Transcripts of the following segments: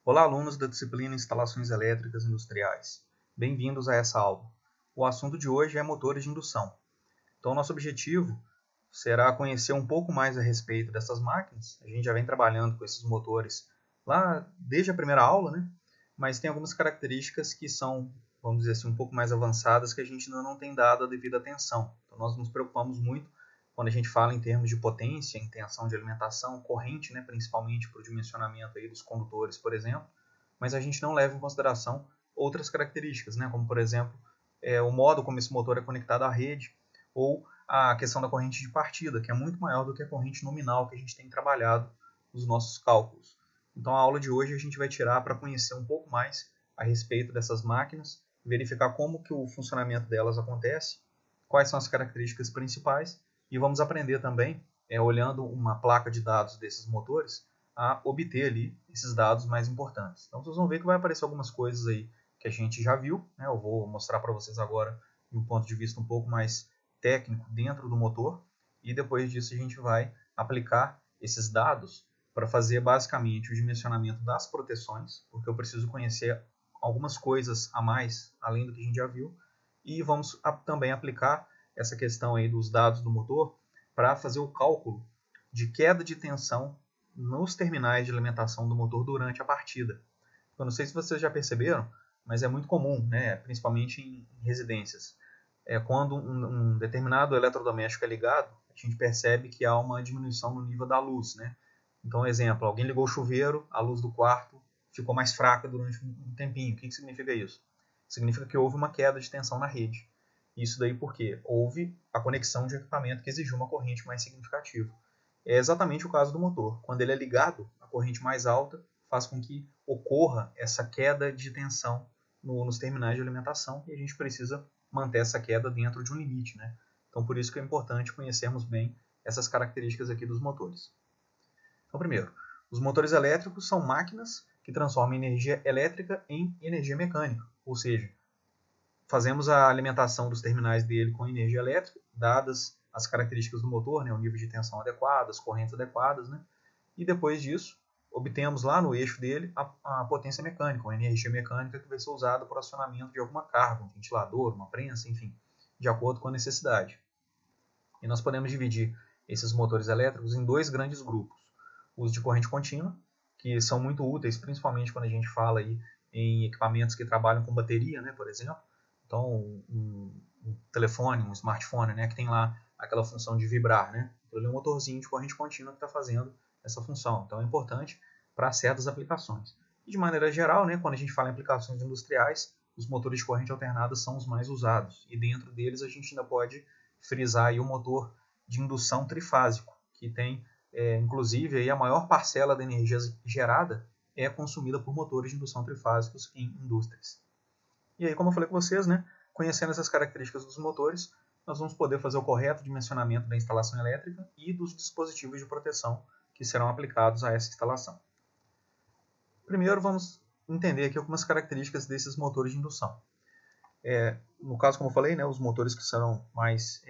Olá, alunos da disciplina Instalações Elétricas Industriais. Bem-vindos a essa aula. O assunto de hoje é motores de indução. Então, nosso objetivo será conhecer um pouco mais a respeito dessas máquinas. A gente já vem trabalhando com esses motores lá desde a primeira aula, né? Mas tem algumas características que são, vamos dizer assim, um pouco mais avançadas que a gente ainda não tem dado a devida atenção. Então, nós nos preocupamos muito quando a gente fala em termos de potência, em tensão de alimentação, corrente, né, principalmente para o dimensionamento aí dos condutores, por exemplo, mas a gente não leva em consideração outras características, né, como, por exemplo, o modo como esse motor é conectado à rede, ou a questão da corrente de partida, que é muito maior do que a corrente nominal que a gente tem trabalhado nos nossos cálculos. Então, a aula de hoje a gente vai tirar para conhecer um pouco mais a respeito dessas máquinas, verificar como que o funcionamento delas acontece, quais são as características principais, e vamos aprender também, olhando uma placa de dados desses motores, a obter ali esses dados mais importantes. Então, vocês vão ver que vai aparecer algumas coisas aí que a gente já viu, né? Eu vou mostrar para vocês agora de um ponto de vista um pouco mais técnico dentro do motor, e depois disso a gente vai aplicar esses dados para fazer basicamente o dimensionamento das proteções, porque eu preciso conhecer algumas coisas a mais, além do que a gente já viu, e vamos também aplicar essa questão aí dos dados do motor para fazer o cálculo de queda de tensão nos terminais de alimentação do motor durante a partida. Eu não sei se vocês já perceberam, mas é muito comum, né, principalmente em residências. Quando um determinado eletrodoméstico é ligado, a gente percebe que há uma diminuição no nível da luz, né? Então, exemplo, alguém ligou o chuveiro, a luz do quarto ficou mais fraca durante um tempinho. O que significa isso? Significa que houve uma queda de tensão na rede. Isso daí porque houve a conexão de equipamento que exigiu uma corrente mais significativa. É exatamente o caso do motor. Quando ele é ligado, a corrente mais alta faz com que ocorra essa queda de tensão nos terminais de alimentação e a gente precisa manter essa queda dentro de um limite, né? Então, por isso que é importante conhecermos bem essas características aqui dos motores. Então, primeiro, os motores elétricos são máquinas que transformam energia elétrica em energia mecânica, ou seja, fazemos a alimentação dos terminais dele com energia elétrica, dadas as características do motor, né, o nível de tensão adequado, as correntes adequadas, né, e depois disso obtemos lá no eixo dele a potência mecânica, a energia mecânica que vai ser usada para o acionamento de alguma carga, um ventilador, uma prensa, enfim, de acordo com a necessidade. E nós podemos dividir esses motores elétricos em dois grandes grupos. Os de corrente contínua, que são muito úteis, principalmente quando a gente fala aí em equipamentos que trabalham com bateria, né, por exemplo. Então, um telefone, um smartphone, né, que tem lá aquela função de vibrar, né? Então, ele é um motorzinho de corrente contínua que está fazendo essa função. Então, é importante para certas aplicações. E, de maneira geral, né, quando a gente fala em aplicações industriais, os motores de corrente alternada são os mais usados. E dentro deles a gente ainda pode frisar aí o motor de indução trifásico, que tem, inclusive, aí a maior parcela da energia gerada é consumida por motores de indução trifásicos em indústrias. E aí, como eu falei com vocês, né, conhecendo essas características dos motores, nós vamos poder fazer o correto dimensionamento da instalação elétrica e dos dispositivos de proteção que serão aplicados a essa instalação. Primeiro, vamos entender aqui algumas características desses motores de indução. No caso, como eu falei, né, os motores que serão mais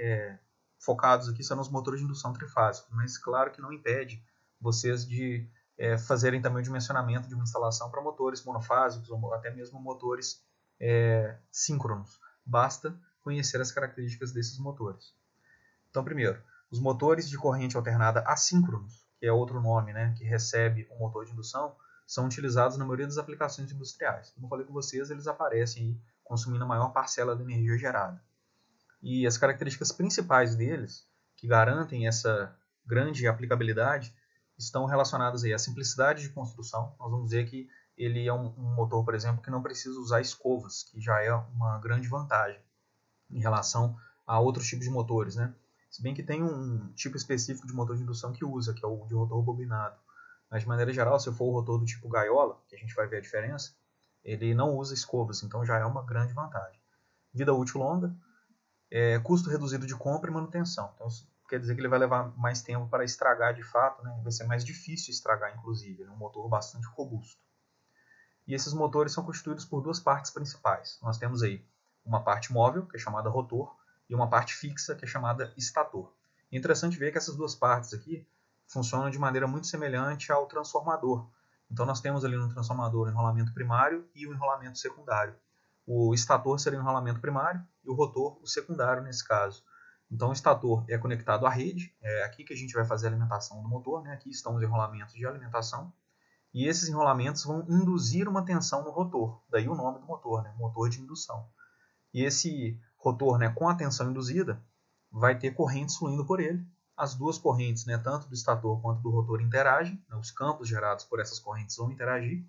focados aqui serão os motores de indução trifásicos, mas claro que não impede vocês de fazerem também o dimensionamento de uma instalação para motores monofásicos ou até mesmo motores síncronos. Basta conhecer as características desses motores. Então, primeiro, os motores de corrente alternada assíncronos, que é outro nome, né, que recebe o motor de indução, são utilizados na maioria das aplicações industriais. Como eu falei com vocês, eles aparecem aí consumindo a maior parcela da energia gerada. E as características principais deles, que garantem essa grande aplicabilidade, estão relacionadas aí à simplicidade de construção. Nós vamos ver que ele é um motor, por exemplo, que não precisa usar escovas, que já é uma grande vantagem em relação a outros tipos de motores, né? Se bem que tem um tipo específico de motor de indução que usa, que é o de rotor bobinado. Mas, de maneira geral, se for o rotor do tipo gaiola, que a gente vai ver a diferença, ele não usa escovas, então já é uma grande vantagem. Vida útil longa, custo reduzido de compra e manutenção. Então, isso quer dizer que ele vai levar mais tempo para estragar de fato, né? Vai ser mais difícil estragar, inclusive. Ele é um motor bastante robusto. E esses motores são constituídos por duas partes principais. Nós temos aí uma parte móvel, que é chamada rotor, e uma parte fixa, que é chamada estator. É interessante ver que essas duas partes aqui funcionam de maneira muito semelhante ao transformador. Então nós temos ali no transformador o enrolamento primário e o enrolamento secundário. O estator seria o enrolamento primário e o rotor o secundário nesse caso. Então o estator é conectado à rede, é aqui que a gente vai fazer a alimentação do motor, né? Aqui estão os enrolamentos de alimentação, e esses enrolamentos vão induzir uma tensão no rotor, daí o nome do motor, né? Motor de indução. E esse rotor, né, com a tensão induzida, vai ter correntes fluindo por ele. As duas correntes, né, tanto do estator quanto do rotor, interagem, né, os campos gerados por essas correntes vão interagir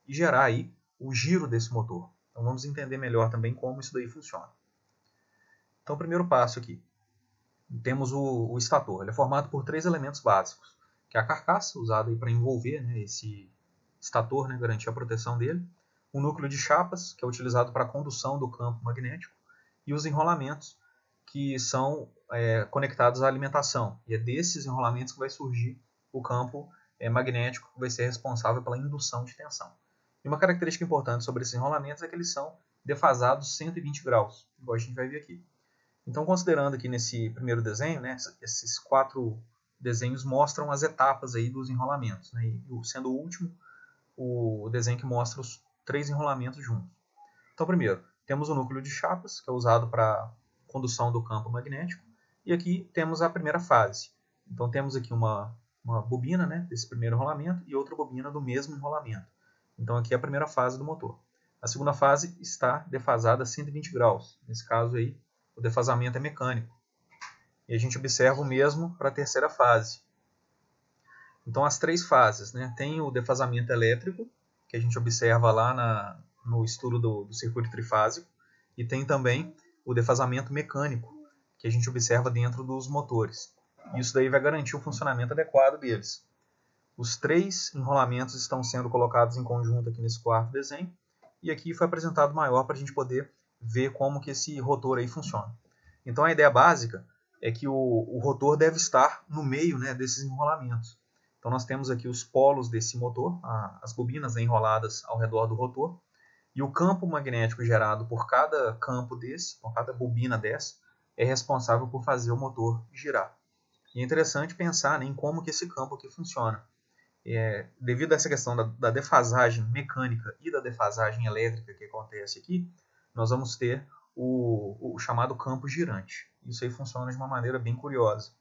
e gerar aí o giro desse motor. Então vamos entender melhor também como isso daí funciona. Então, o primeiro passo aqui, temos o estator. Ele é formado por 3 elementos básicos, que é a carcaça, usada para envolver, né, esse estator, né, garantir a proteção dele, o núcleo de chapas, que é utilizado para a condução do campo magnético, e os enrolamentos, que são conectados à alimentação. E é desses enrolamentos que vai surgir o campo magnético, que vai ser responsável pela indução de tensão. E uma característica importante sobre esses enrolamentos é que eles são defasados 120 graus, igual a gente vai ver aqui. Então, considerando aqui nesse primeiro desenho, né, esses 4 desenhos mostram as etapas aí dos enrolamentos, né, e sendo o último o desenho que mostra os 3 enrolamentos juntos. Então, primeiro, temos o núcleo de chapas, que é usado para condução do campo magnético, e aqui temos a primeira fase. Então, temos aqui uma bobina, né, desse primeiro enrolamento e outra bobina do mesmo enrolamento. Então, aqui é a primeira fase do motor. A segunda fase está defasada a 120 graus. Nesse caso aí, o defasamento é mecânico. E a gente observa o mesmo para a terceira fase. Então, as 3 fases, né? Tem o defasamento elétrico, que a gente observa lá no estudo do circuito trifásico, e tem também o defasamento mecânico, que a gente observa dentro dos motores. Isso daí vai garantir o funcionamento adequado deles. Os 3 enrolamentos estão sendo colocados em conjunto aqui nesse quarto desenho, e aqui foi apresentado maior para a gente poder ver como que esse rotor aí funciona. Então, a ideia básica é que o rotor deve estar no meio, né, desses enrolamentos. Então, nós temos aqui os polos desse motor, as bobinas enroladas ao redor do rotor, e o campo magnético gerado por cada campo desse, por cada bobina dessa, é responsável por fazer o motor girar. E é interessante pensar, né, em como que esse campo aqui funciona. Devido a essa questão da defasagem mecânica e da defasagem elétrica que acontece aqui, nós vamos ter o chamado campo girante. Isso aí funciona de uma maneira bem curiosa,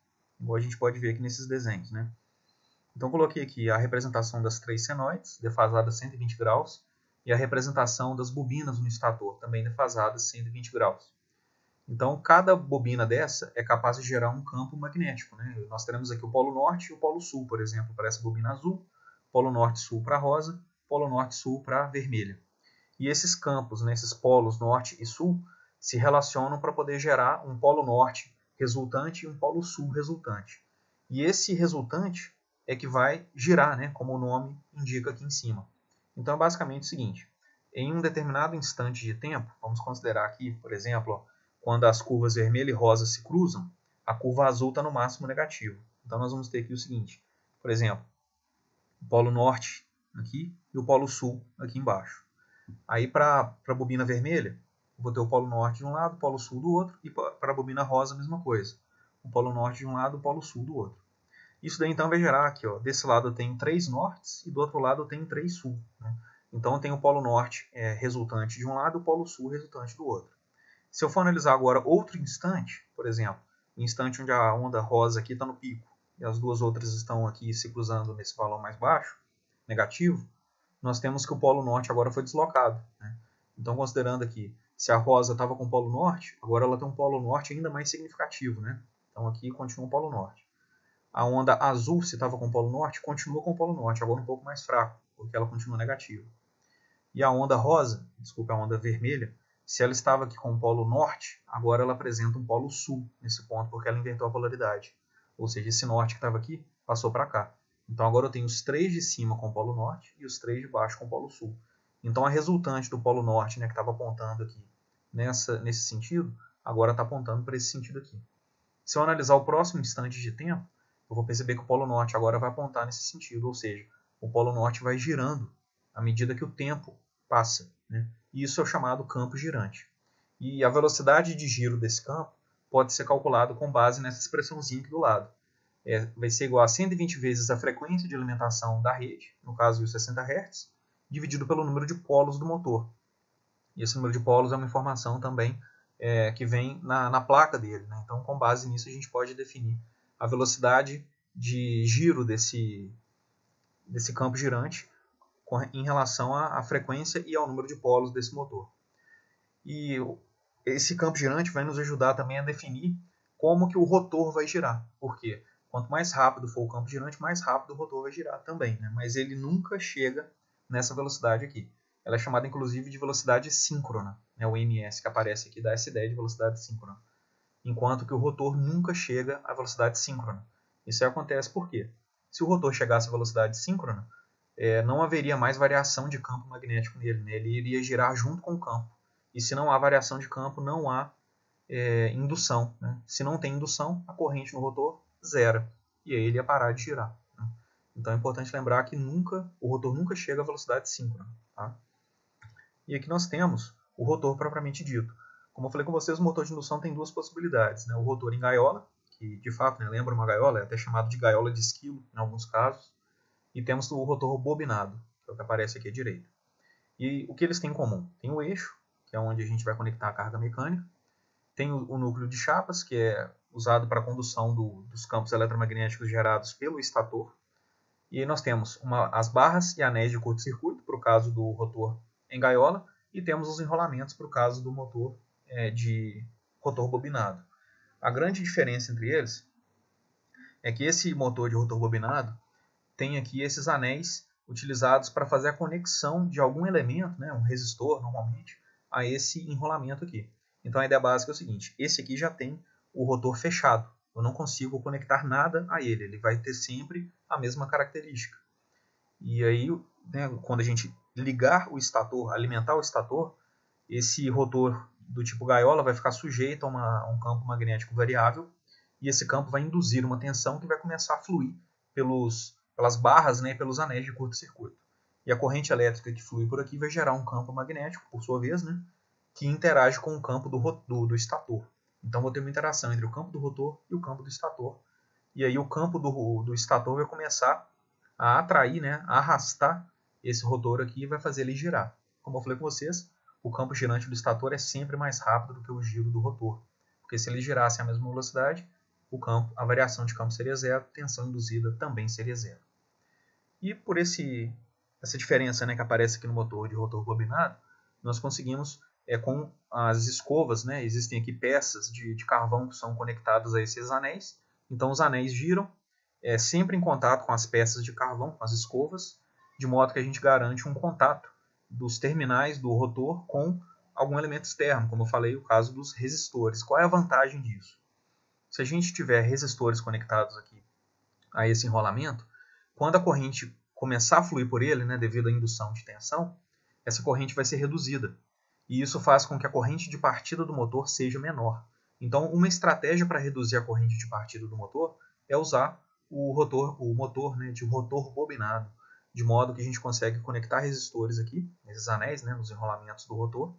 igual a gente pode ver aqui nesses desenhos, né? Então, coloquei aqui a representação das 3 senoides, defasadas 120 graus, e a representação das bobinas no estator, também defasadas 120 graus. Então, cada bobina dessa é capaz de gerar um campo magnético, né? Nós teremos aqui o polo norte e o polo sul, por exemplo, para essa bobina azul, polo norte-sul para rosa, polo norte-sul para vermelha. E esses campos, né, esses polos norte e sul, se relacionam para poder gerar um polo norte resultante e um polo sul resultante. E esse resultante é que vai girar, né, como o nome indica aqui em cima. Então é basicamente o seguinte, em um determinado instante de tempo, vamos considerar aqui, por exemplo, quando as curvas vermelha e rosa se cruzam, a curva azul está no máximo negativo. Então nós vamos ter aqui o seguinte, por exemplo, o polo norte aqui e o polo sul aqui embaixo. Aí para a bobina vermelha, eu vou ter o polo norte de um lado, o polo sul do outro, e para a bobina rosa a mesma coisa. O polo norte de um lado, o polo sul do outro. Isso daí então vai gerar aqui, ó, desse lado eu tenho 3 nortes e do outro lado eu tenho 3 sul. Né? Então eu tenho o polo norte resultante de um lado e o polo sul resultante do outro. Se eu for analisar agora outro instante, por exemplo, o instante onde a onda rosa aqui está no pico e as duas outras estão aqui se cruzando nesse valor mais baixo, negativo, nós temos que o polo norte agora foi deslocado. Né? Então, considerando aqui, se a rosa estava com o polo norte, agora ela tem um polo norte ainda mais significativo. Né? Então, aqui continua o polo norte. A onda azul, se estava com o polo norte, continua com o polo norte, agora um pouco mais fraco, porque ela continua negativa. E a onda rosa, desculpa, a onda vermelha, se ela estava aqui com o polo norte, agora ela apresenta um polo sul nesse ponto, porque ela inverteu a polaridade. Ou seja, esse norte que estava aqui passou para cá. Então agora eu tenho os 3 de cima com o polo norte e os 3 de baixo com o polo sul. Então a resultante do polo norte, né, que estava apontando aqui nesse sentido, agora está apontando para esse sentido aqui. Se eu analisar o próximo instante de tempo, eu vou perceber que o polo norte agora vai apontar nesse sentido, ou seja, o polo norte vai girando à medida que o tempo passa. Né? E isso é o chamado campo girante. E a velocidade de giro desse campo pode ser calculado com base nessa expressãozinha aqui do lado. vai ser igual a 120 vezes a frequência de alimentação da rede, no caso os 60 Hz, dividido pelo número de polos do motor. E esse número de polos é uma informação também que vem na placa dele, né? Então, com base nisso, a gente pode definir a velocidade de giro desse campo girante em relação à frequência e ao número de polos desse motor. E esse campo girante vai nos ajudar também a definir como que o rotor vai girar. Por quê? Quanto mais rápido for o campo girante, mais rápido o rotor vai girar também, né? Mas ele nunca chega nessa velocidade aqui. Ela é chamada inclusive de velocidade síncrona, né? O ms que aparece aqui dá essa ideia de velocidade síncrona. Enquanto que o rotor nunca chega à velocidade síncrona. Isso acontece por quê? Se o rotor chegasse à velocidade síncrona, não haveria mais variação de campo magnético nele, né? Ele iria girar junto com o campo. E se não há variação de campo, não há indução, né? Se não tem indução, a corrente no rotor zera. E aí ele ia parar de girar, né? Então é importante lembrar que o rotor nunca chega à velocidade síncrona. Tá? E aqui nós temos o rotor propriamente dito. Como eu falei com vocês, o motor de indução tem duas possibilidades, né? O rotor em gaiola, que de fato, né, lembra uma gaiola, é até chamado de gaiola de esquilo em alguns casos. E temos o rotor bobinado, que é o que aparece aqui à direita. E o que eles têm em comum? Tem o eixo, que é onde a gente vai conectar a carga mecânica. Tem o núcleo de chapas, que é usado para a condução dos campos eletromagnéticos gerados pelo estator. E aí nós temos as barras e anéis de curto-circuito, para o caso do rotor em gaiola, e temos os enrolamentos para o caso do motor de rotor bobinado. A grande diferença entre eles é que esse motor de rotor bobinado tem aqui esses anéis utilizados para fazer a conexão de algum elemento, né, um resistor normalmente, a esse enrolamento aqui. Então a ideia básica é o seguinte, esse aqui já tem o rotor fechado, eu não consigo conectar nada a ele, ele vai ter sempre a mesma característica. E aí, né, quando a gente ligar o estator, alimentar o estator, esse rotor do tipo gaiola vai ficar sujeito a um campo magnético variável, e esse campo vai induzir uma tensão que vai começar a fluir pelas barras, né, pelos anéis de curto-circuito. E a corrente elétrica que flui por aqui vai gerar um campo magnético, por sua vez, né, que interage com o campo do estator. Então, vou ter uma interação entre o campo do rotor e o campo do estator. E aí o campo do estator vai começar a atrair, né, a arrastar esse rotor aqui e vai fazer ele girar. Como eu falei com vocês, o campo girante do estator é sempre mais rápido do que o giro do rotor. Porque se ele girasse a mesma velocidade, a variação de campo seria zero, a tensão induzida também seria zero. E por essa diferença, né, que aparece aqui no motor de rotor bobinado, nós conseguimos, com as escovas, né, existem aqui peças de carvão que são conectadas a esses anéis, então os anéis giram, sempre em contato com as peças de carvão, com as escovas, de modo que a gente garante um contato dos terminais do rotor com algum elemento externo, como eu falei, o caso dos resistores. Qual é a vantagem disso? Se a gente tiver resistores conectados aqui a esse enrolamento, quando a corrente começar a fluir por ele, né, devido à indução de tensão, essa corrente vai ser reduzida. E isso faz com que a corrente de partida do motor seja menor. Então, uma estratégia para reduzir a corrente de partida do motor é usar o motor, né, de rotor bobinado, de modo que a gente consegue conectar resistores aqui, nesses anéis, né, nos enrolamentos do rotor,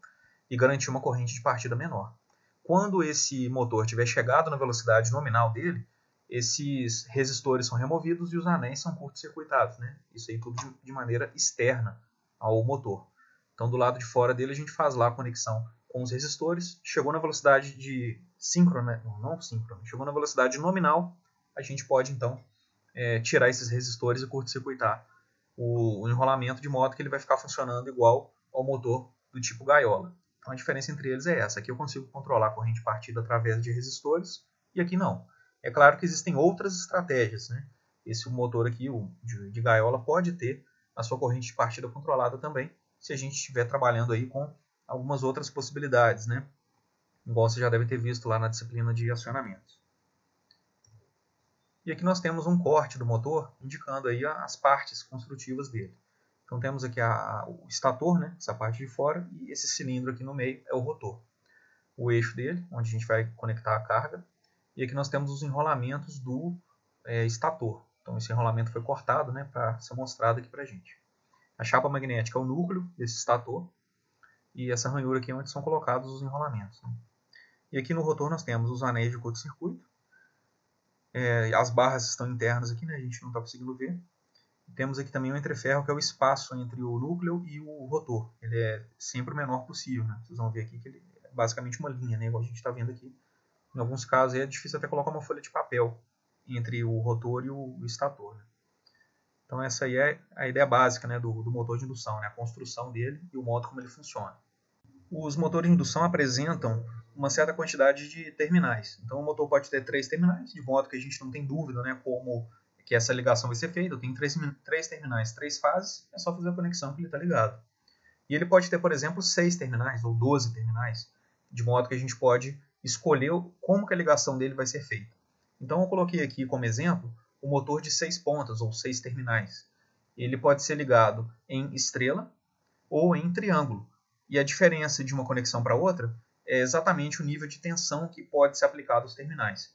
e garantir uma corrente de partida menor. Quando esse motor tiver chegado na velocidade nominal dele, esses resistores são removidos e os anéis são curto-circuitados, né? Isso aí tudo de maneira externa ao motor. Então, do lado de fora dele, a gente faz lá a conexão com os resistores. Chegou na velocidade de síncrona, não síncrona, chegou na velocidade nominal, a gente pode, então, tirar esses resistores e curto-circuitar o enrolamento de modo que ele vai ficar funcionando igual ao motor do tipo gaiola. Então, a diferença entre eles é essa. Aqui eu consigo controlar a corrente partida através de resistores e aqui não. É claro que existem outras estratégias, né? Esse motor aqui, o de gaiola, pode ter a sua corrente de partida controlada também, se a gente estiver trabalhando aí com algumas outras possibilidades, né? Igual você já deve ter visto lá na disciplina de acionamentos. E aqui nós temos um corte do motor, indicando aí as partes construtivas dele. Então temos aqui o estator, né? Essa parte de fora, e esse cilindro aqui no meio é o rotor. O eixo dele, onde a gente vai conectar a carga. E aqui nós temos os enrolamentos do estator. Então esse enrolamento foi cortado, né, para ser mostrado aqui para a gente. A chapa magnética é o núcleo desse estator. E essa ranhura aqui é onde são colocados os enrolamentos, né? E aqui no rotor nós temos os anéis de curto-circuito. As barras estão internas aqui, né? A gente não está conseguindo ver. Temos aqui também o entreferro, que é o espaço entre o núcleo e o rotor. Ele é sempre o menor possível, né? Vocês vão ver aqui que ele é basicamente uma linha, né? Igual a gente está vendo aqui. Em alguns casos é difícil até colocar uma folha de papel entre o rotor e o estator, né? Então essa aí é a ideia básica, né, do motor de indução, né? A construção dele e o modo como ele funciona. Os motores de indução apresentam uma certa quantidade de terminais. Então o motor pode ter 3 terminais, de modo que a gente não tem dúvida, né, como que essa ligação vai ser feita. Eu tenho 3 terminais, 3 fases, é só fazer a conexão que ele está ligado. E ele pode ter, por exemplo, 6 terminais ou 12 terminais, de modo que a gente pode escolher como que a ligação dele vai ser feita. Então eu coloquei aqui como exemplo o motor de 6 pontas ou 6 terminais. Ele pode ser ligado em estrela ou em triângulo. E a diferença de uma conexão para outra é exatamente o nível de tensão que pode ser aplicado aos terminais.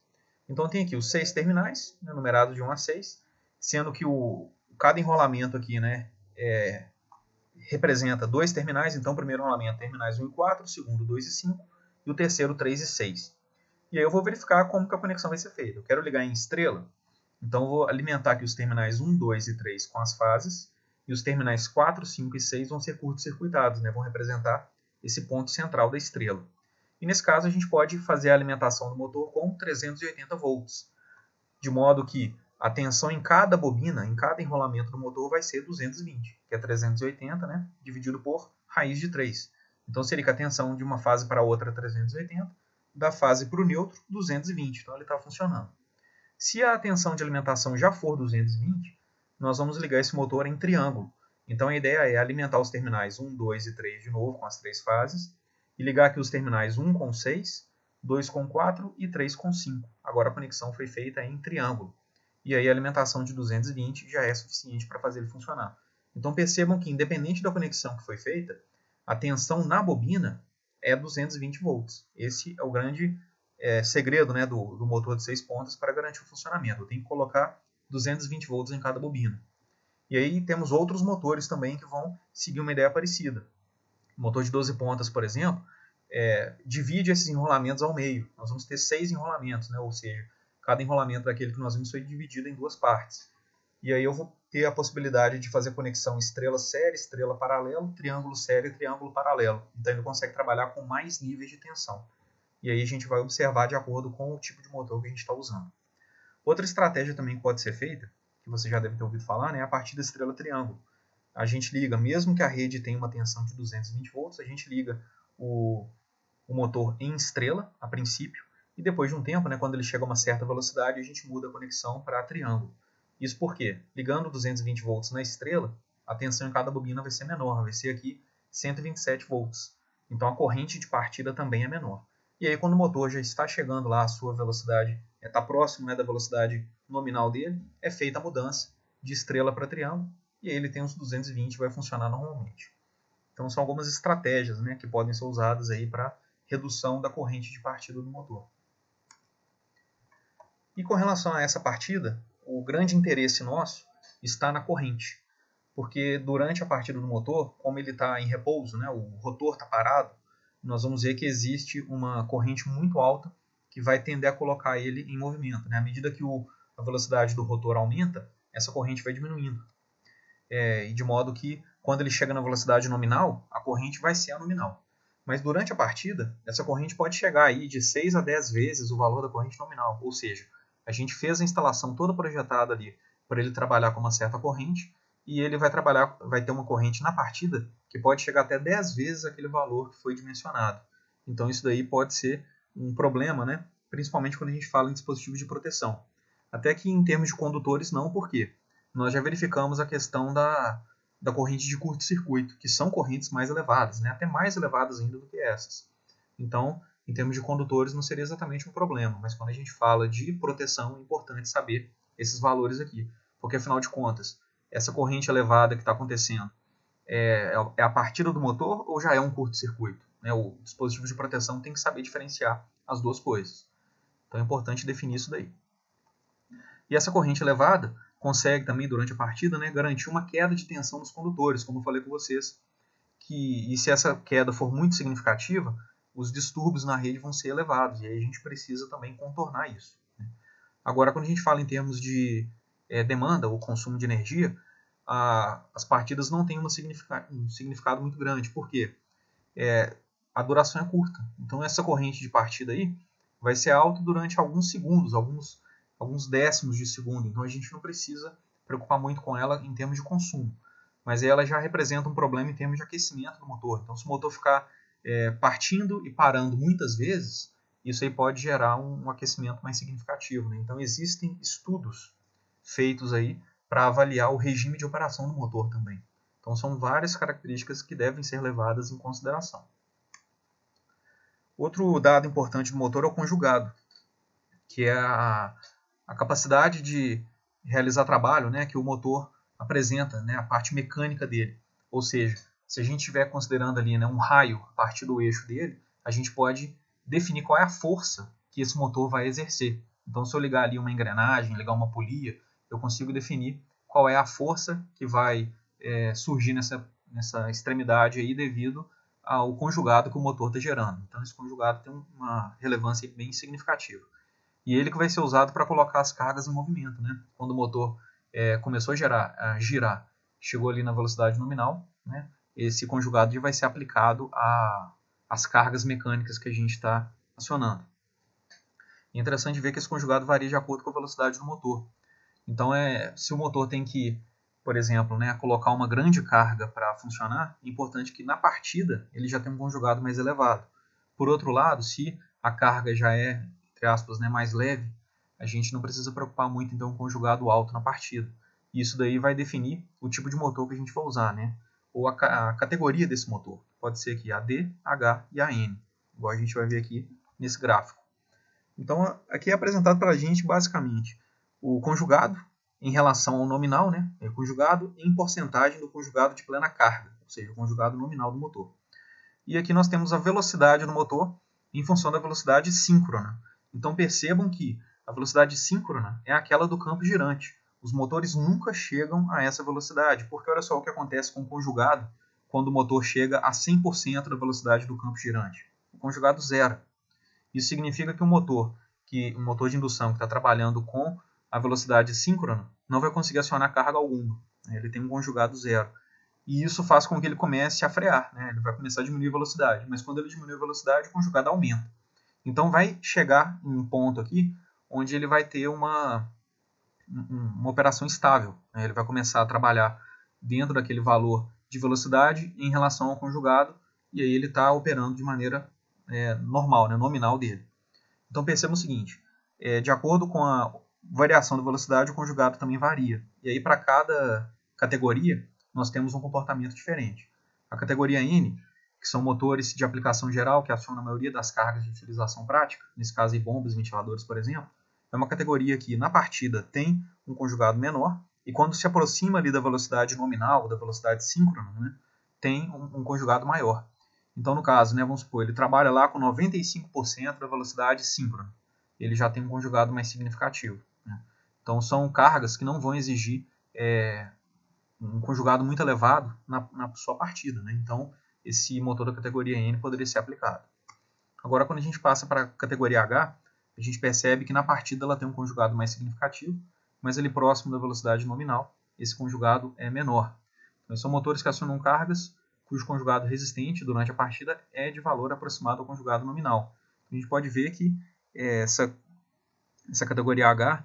Então tem aqui os 6 terminais, né, numerados de 1 a 6, sendo que cada enrolamento aqui, né, representa 2 terminais. Então o primeiro enrolamento, terminais 1 e 4, o segundo 2 e 5, e o terceiro 3 e 6. E aí eu vou verificar como que a conexão vai ser feita. Eu quero ligar em estrela, então eu vou alimentar aqui os terminais 1, 2 e 3 com as fases, e os terminais 4, 5 e 6 vão ser curto-circuitados, né? Vão representar esse ponto central da estrela. E nesse caso a gente pode fazer a alimentação do motor com 380 volts, de modo que a tensão em cada bobina, em cada enrolamento do motor vai ser 220, que é 380, né? Dividido por raiz de 3. Então seria que a tensão de uma fase para a outra é 380, da fase para o neutro 220, então ele está funcionando. Se a tensão de alimentação já for 220, nós vamos ligar esse motor em triângulo. Então a ideia é alimentar os terminais 1, 2 e 3 de novo com as 3 fases, e ligar aqui os terminais 1 com 6, 2 com 4 e 3 com 5. Agora a conexão foi feita em triângulo. E aí a alimentação de 220 já é suficiente para fazer ele funcionar. Então percebam que, independente da conexão que foi feita, a tensão na bobina é 220 volts. Esse é o grande segredo, né, do motor de 6 pontas para garantir o funcionamento. Eu tenho que colocar 220 volts em cada bobina. E aí temos outros motores também que vão seguir uma ideia parecida. O motor de 12 pontas, por exemplo, divide esses enrolamentos ao meio. Nós vamos ter 6 enrolamentos, né, ou seja, cada enrolamento daquele que nós vimos foi dividido em 2 partes. E aí eu vou ter a possibilidade de fazer conexão estrela-série, estrela-paralelo, triângulo-série e triângulo paralelo. Então ele consegue trabalhar com mais níveis de tensão. E aí a gente vai observar de acordo com o tipo de motor que a gente está usando. Outra estratégia também que pode ser feita, que você já deve ter ouvido falar, né, é a partir da estrela-triângulo. A gente liga, mesmo que a rede tenha uma tensão de 220 volts, a gente liga o motor em estrela, a princípio, e depois de um tempo, né, quando ele chega a uma certa velocidade, a gente muda a conexão para triângulo. Isso porque, ligando 220 volts na estrela, a tensão em cada bobina vai ser menor, vai ser aqui 127 volts. Então a corrente de partida também é menor. E aí quando o motor já está chegando lá, a sua velocidade está próximo, né, da velocidade nominal dele, é feita a mudança de estrela para triângulo, e aí ele tem os 220 e vai funcionar normalmente. Então são algumas estratégias, né, que podem ser usadas aí para redução da corrente de partida do motor. E com relação a essa partida, o grande interesse nosso está na corrente, porque durante a partida do motor, como ele está em repouso, né, o rotor está parado, nós vamos ver que existe uma corrente muito alta que vai tender a colocar ele em movimento, né? À medida que a velocidade do rotor aumenta, essa corrente vai diminuindo. E de modo que, quando ele chega na velocidade nominal, a corrente vai ser a nominal. Mas durante a partida, essa corrente pode chegar aí de 6 a 10 vezes o valor da corrente nominal. Ou seja, a gente fez a instalação toda projetada ali para ele trabalhar com uma certa corrente, e ele vai ter uma corrente na partida que pode chegar até 10 vezes aquele valor que foi dimensionado. Então isso daí pode ser um problema, né? Principalmente quando a gente fala em dispositivos de proteção. Até que em termos de condutores não, por quê? Nós já verificamos a questão da corrente de curto-circuito, que são correntes mais elevadas, né? Até mais elevadas ainda do que essas. Então, em termos de condutores, não seria exatamente um problema, mas quando a gente fala de proteção, é importante saber esses valores aqui, porque afinal de contas, essa corrente elevada que está acontecendo é a partida do motor ou já é um curto-circuito? Né? O dispositivo de proteção tem que saber diferenciar as duas coisas. Então é importante definir isso daí. E essa corrente elevada consegue também, durante a partida, né, garantir uma queda de tensão nos condutores, como eu falei com vocês. E se essa queda for muito significativa, os distúrbios na rede vão ser elevados, e aí a gente precisa também contornar isso. Agora, quando a gente fala em termos de demanda ou consumo de energia, as partidas não têm um significado muito grande. Por quê? A duração é curta. Então, essa corrente de partida aí vai ser alta durante alguns segundos, alguns décimos de segundo. Então, a gente não precisa preocupar muito com ela em termos de consumo. Mas ela já representa um problema em termos de aquecimento do motor. Então, se o motor ficar partindo e parando muitas vezes, isso aí pode gerar um aquecimento mais significativo, né? Então, existem estudos feitos aí para avaliar o regime de operação do motor também. Então, são várias características que devem ser levadas em consideração. Outro dado importante do motor é o conjugado, que é a capacidade de realizar trabalho, né, que o motor apresenta, né, a parte mecânica dele. Ou seja, se a gente estiver considerando ali, né, um raio a partir do eixo dele, a gente pode definir qual é a força que esse motor vai exercer. Então, se eu ligar ali uma engrenagem, ligar uma polia, eu consigo definir qual é a força que vai surgir nessa extremidade aí devido ao conjugado que o motor está gerando. Então, esse conjugado tem uma relevância bem significativa. E ele que vai ser usado para colocar as cargas em movimento, né? Quando o motor começou a girar, chegou ali na velocidade nominal, né? Esse conjugado já vai ser aplicado às cargas mecânicas que a gente está acionando. E é interessante ver que esse conjugado varia de acordo com a velocidade do motor. Então, se o motor tem que, por exemplo, né, colocar uma grande carga para funcionar, é importante que na partida ele já tenha um conjugado mais elevado. Por outro lado, se a carga já é, entre aspas, né, mais leve, a gente não precisa preocupar muito em ter um conjugado alto na partida. Isso daí vai definir o tipo de motor que a gente vai usar, né? Ou a categoria desse motor. Pode ser aqui AD, H e AN, igual a gente vai ver aqui nesse gráfico. Então, aqui é apresentado para a gente, basicamente, o conjugado em relação ao nominal, né? O conjugado em porcentagem do conjugado de plena carga, ou seja, o conjugado nominal do motor. E aqui nós temos a velocidade do motor em função da velocidade síncrona. Então percebam que a velocidade síncrona é aquela do campo girante. Os motores nunca chegam a essa velocidade, porque olha só o que acontece com o conjugado quando o motor chega a 100% da velocidade do campo girante. O conjugado zera. Isso significa que um motor de indução que está trabalhando com a velocidade síncrona não vai conseguir acionar carga alguma. Ele tem um conjugado zero. E isso faz com que ele comece a frear, né? Ele vai começar a diminuir a velocidade. Mas quando ele diminui a velocidade, o conjugado aumenta. Então vai chegar em um ponto aqui onde ele vai ter uma operação estável, né? Ele vai começar a trabalhar dentro daquele valor de velocidade em relação ao conjugado, e aí ele está operando de maneira normal, né? Nominal dele. Então perceba o seguinte, de acordo com a variação da velocidade, o conjugado também varia. E aí para cada categoria, nós temos um comportamento diferente. A categoria N, que são motores de aplicação geral, que acionam a maioria das cargas de utilização prática, nesse caso aí bombas e ventiladores, por exemplo, é uma categoria que na partida tem um conjugado menor, e quando se aproxima ali da velocidade nominal, ou da velocidade síncrona, né, tem um conjugado maior. Então, no caso, né, vamos supor, ele trabalha lá com 95% da velocidade síncrona. Ele já tem um conjugado mais significativo, né? Então, são cargas que não vão exigir um conjugado muito elevado na sua partida, né? Então, esse motor da categoria N poderia ser aplicado. Agora, quando a gente passa para a categoria H, a gente percebe que na partida ela tem um conjugado mais significativo, mas ele próximo da velocidade nominal, esse conjugado é menor. Então, são motores que acionam cargas cujo conjugado resistente durante a partida é de valor aproximado ao conjugado nominal. A gente pode ver que essa categoria H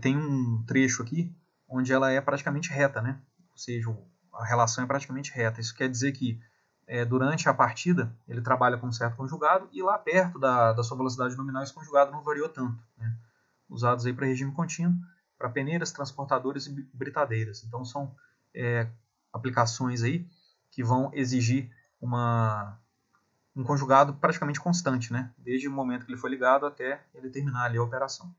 tem um trecho aqui onde ela é praticamente reta, né? Ou seja, a relação é praticamente reta. Isso quer dizer que durante a partida ele trabalha com um certo conjugado e lá perto da sua velocidade nominal esse conjugado não variou tanto, né? Usados aí para regime contínuo, para peneiras, transportadores e britadeiras. Então são aplicações aí que vão exigir um conjugado praticamente constante, né? Desde o momento que ele foi ligado até ele terminar ali a operação.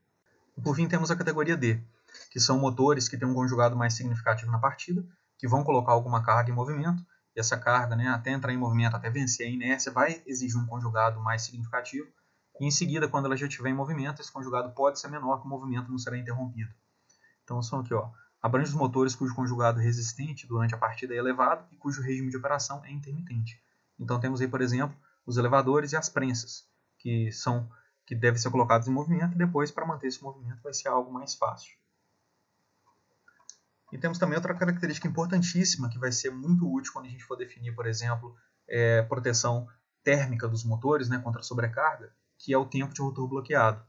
E por fim temos a categoria D, que são motores que têm um conjugado mais significativo na partida, que vão colocar alguma carga em movimento, e essa carga, né, até entrar em movimento, até vencer a inércia, vai exigir um conjugado mais significativo, e em seguida, quando ela já estiver em movimento, esse conjugado pode ser menor, que o movimento não será interrompido. Então são aqui, ó, abrange os motores cujo conjugado resistente durante a partida é elevado e cujo regime de operação é intermitente. Então temos aí, por exemplo, os elevadores e as prensas, que que devem ser colocados em movimento, e depois, para manter esse movimento, vai ser algo mais fácil. E temos também outra característica importantíssima, que vai ser muito útil quando a gente for definir, por exemplo, proteção térmica dos motores, né, contra a sobrecarga, que é o tempo de rotor bloqueado.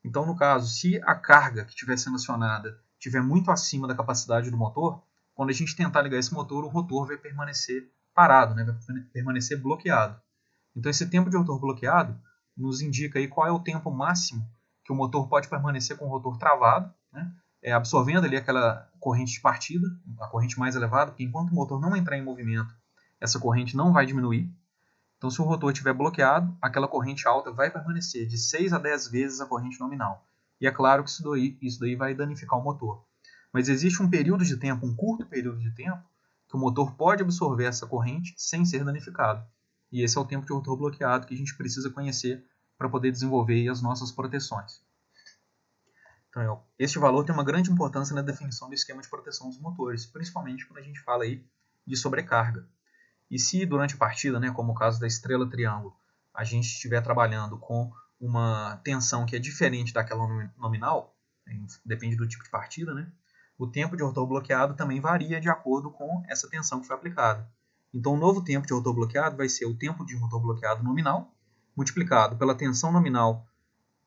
Então, no caso, se a carga que estiver sendo acionada estiver muito acima da capacidade do motor, quando a gente tentar ligar esse motor, o rotor vai permanecer parado, né? Vai permanecer bloqueado. Então, esse tempo de rotor bloqueado nos indica aí qual é o tempo máximo que o motor pode permanecer com o rotor travado, né? Absorvendo ali aquela corrente de partida, a corrente mais elevada, porque enquanto o motor não entrar em movimento, essa corrente não vai diminuir. Então, se o rotor estiver bloqueado, aquela corrente alta vai permanecer de 6 a 10 vezes a corrente nominal. E é claro que isso daí vai danificar o motor. Mas existe um período de tempo, um curto período de tempo, que o motor pode absorver essa corrente sem ser danificado. E esse é o tempo de rotor bloqueado que a gente precisa conhecer para poder desenvolver as nossas proteções. Então, este valor tem uma grande importância na definição do esquema de proteção dos motores, principalmente quando a gente fala aí de sobrecarga. E se durante a partida, né, como o caso da estrela triângulo, a gente estiver trabalhando com uma tensão que é diferente daquela nominal, depende do tipo de partida, né, o tempo de rotor bloqueado também varia de acordo com essa tensão que foi aplicada. Então, o novo tempo de rotor bloqueado vai ser o tempo de rotor bloqueado nominal, multiplicado pela tensão nominal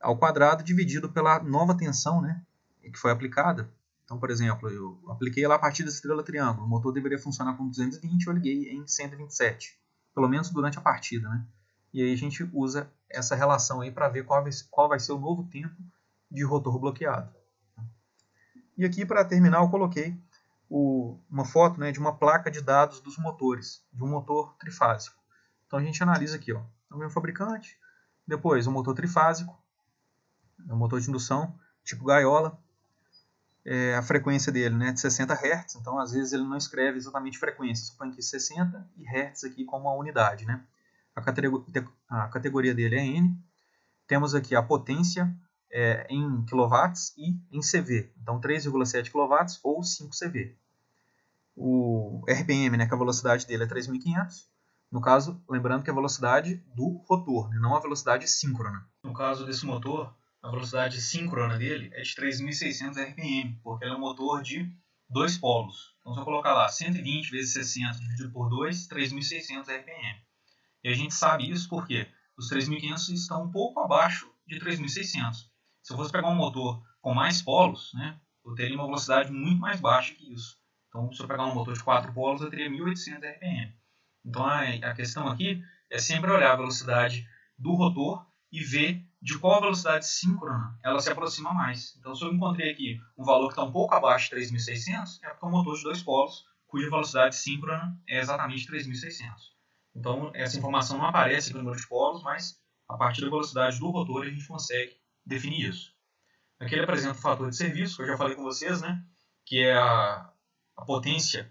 ao quadrado, dividido pela nova tensão, né, que foi aplicada. Então, por exemplo, eu apliquei lá a partida estrela triângulo, o motor deveria funcionar com 220, eu liguei em 127, pelo menos durante a partida, né? E aí a gente usa essa relação aí para ver qual vai ser o novo tempo de rotor bloqueado. E aqui, para terminar, eu coloquei uma foto, né, de uma placa de dados dos motores, de um motor trifásico. Então a gente analisa aqui, ó, então vem o fabricante, depois o motor trifásico, o motor de indução, tipo gaiola, a frequência dele, né, de 60 Hz, então às vezes ele não escreve exatamente frequência, só põe aqui 60 e Hz aqui como uma unidade, né? A categoria dele é N, temos aqui a potência em kW e em CV, então 3,7 kW ou 5 CV. O RPM, né, que a velocidade dele é 3.500, no caso, lembrando que é a velocidade do rotor, né, não a velocidade síncrona. No caso desse motor, a velocidade síncrona dele é de 3.600 RPM, porque ele é um motor de 2 polos. Então, se eu colocar lá 120 vezes 60 dividido por 2, 3.600 RPM. E a gente sabe isso porque os 3.500 estão um pouco abaixo de 3.600. Se eu fosse pegar um motor com mais polos, né, eu teria uma velocidade muito mais baixa que isso. Então, se eu pegar um motor de 4 polos, eu teria 1.800 RPM. Então, a questão aqui é sempre olhar a velocidade do rotor e ver de qual velocidade síncrona ela se aproxima mais. Então, se eu encontrei aqui um valor que está um pouco abaixo de 3.600, é porque é um motor de 2 polos, cuja velocidade síncrona é exatamente 3.600. Então, essa informação não aparece aqui no número de polos, mas a partir da velocidade do rotor a gente consegue definir isso. Aqui ele apresenta o fator de serviço, que eu já falei com vocês, né? Que é a potência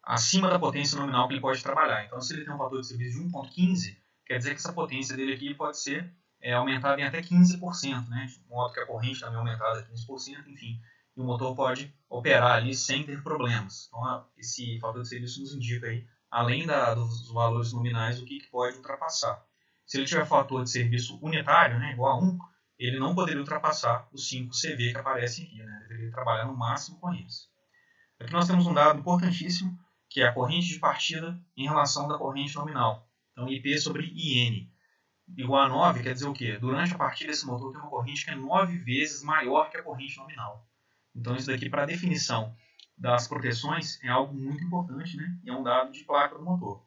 acima da potência nominal que ele pode trabalhar. Então, se ele tem um fator de serviço de 1.15, quer dizer que essa potência dele aqui pode ser aumentada em até 15%, né? De modo que a corrente também é aumentada em 15%, enfim. E o motor pode operar ali sem ter problemas. Então, esse fator de serviço nos indica aí, além dos valores nominais, o que pode ultrapassar. Se ele tiver fator de serviço unitário, né, igual a 1, ele não poderia ultrapassar os 5 CV que aparecem aqui, né? Deveria trabalhar no máximo com eles. Aqui nós temos um dado importantíssimo, que é a corrente de partida em relação da corrente nominal. Então, IP sobre IN igual a 9 quer dizer o quê? Durante a partida, esse motor tem uma corrente que é 9 vezes maior que a corrente nominal. Então, isso daqui, para a definição das proteções, é algo muito importante, né? E é um dado de placa do motor.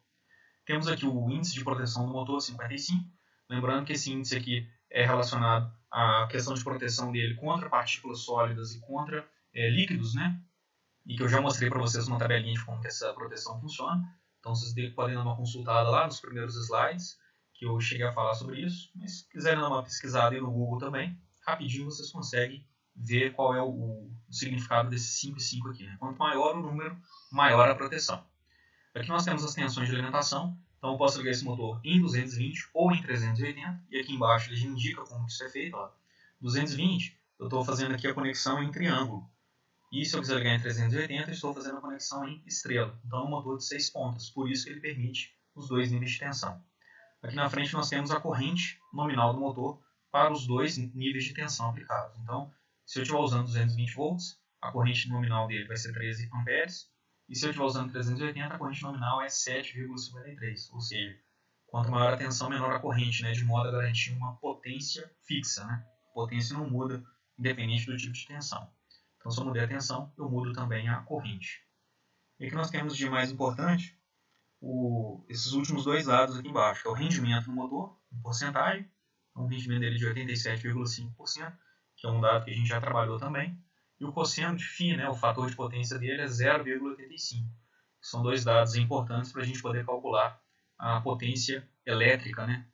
Temos aqui o índice de proteção do motor, 55. Lembrando que esse índice aqui é relacionado à questão de proteção dele contra partículas sólidas e contra líquidos, né? E que eu já mostrei para vocês uma tabelinha de como que essa proteção funciona. Então, vocês podem dar uma consultada lá nos primeiros slides, que eu cheguei a falar sobre isso. Mas se quiserem dar uma pesquisada aí no Google também, rapidinho vocês conseguem ver qual é o significado desse 5 e 5 aqui. Né? Quanto maior o número, maior a proteção. Aqui nós temos as tensões de alimentação. Então, eu posso ligar esse motor em 220 ou em 380. E aqui embaixo ele já indica como isso é feito. Ó. 220, eu estou fazendo aqui a conexão em triângulo. E se eu quiser ligar em 380, eu estou fazendo a conexão em estrela. Então, é um motor de 6 pontas, por isso que ele permite os dois níveis de tensão. Aqui na frente nós temos a corrente nominal do motor, para os dois níveis de tensão aplicados. Então, se eu estiver usando 220 volts, a corrente nominal dele vai ser 13 amperes, e se eu estiver usando 380, a corrente nominal é 7,53, ou seja, quanto maior a tensão, menor a corrente, né, de modo a garantir uma potência fixa. Né? A potência não muda, independente do tipo de tensão. Então, se eu mudar a tensão, eu mudo também a corrente. E o que nós temos de mais importante, esses últimos dois dados aqui embaixo, que é o rendimento no motor, em porcentagem, então, o rendimento dele é de 87,5%, que é um dado que a gente já trabalhou também, e o cosseno de φ, né, o fator de potência dele, é 0,85. São dois dados importantes para a gente poder calcular a potência elétrica, né,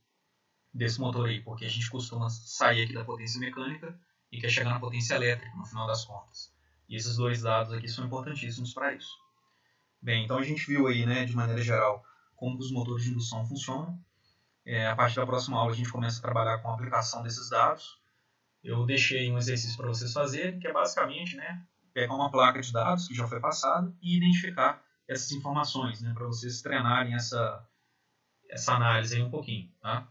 desse motor aí, porque a gente costuma sair aqui da potência mecânica e quer chegar na potência elétrica no final das contas. E esses dois dados aqui são importantíssimos para isso. Bem, então a gente viu aí, né, de maneira geral, como os motores de indução funcionam. A partir da próxima aula a gente começa a trabalhar com a aplicação desses dados. Eu deixei um exercício para vocês fazerem, que é basicamente, né, pegar uma placa de dados que já foi passada e identificar essas informações, né, para vocês treinarem essa análise aí um pouquinho. Tá?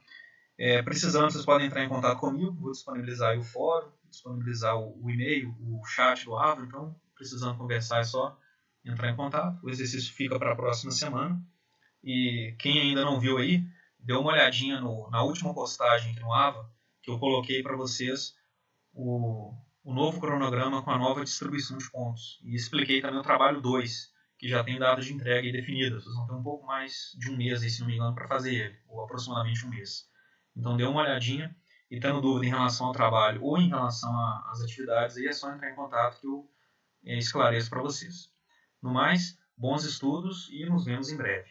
Precisando, vocês podem entrar em contato comigo, vou disponibilizar aí o fórum, disponibilizar o e-mail, o chat do Avro, então, precisando conversar é só entrar em contato. O exercício fica para a próxima semana. E quem ainda não viu aí, dê uma olhadinha na última postagem aqui no Ava, que eu coloquei para vocês o novo cronograma com a nova distribuição de pontos. E expliquei também o trabalho 2, que já tem data de entrega definida. Vocês vão ter um pouco mais de um mês, aí, se não me engano, para fazer ele, ou aproximadamente um mês. Então dê uma olhadinha e tendo dúvida em relação ao trabalho ou em relação às atividades, aí é só entrar em contato que eu esclareço para vocês. No mais, bons estudos e nos vemos em breve.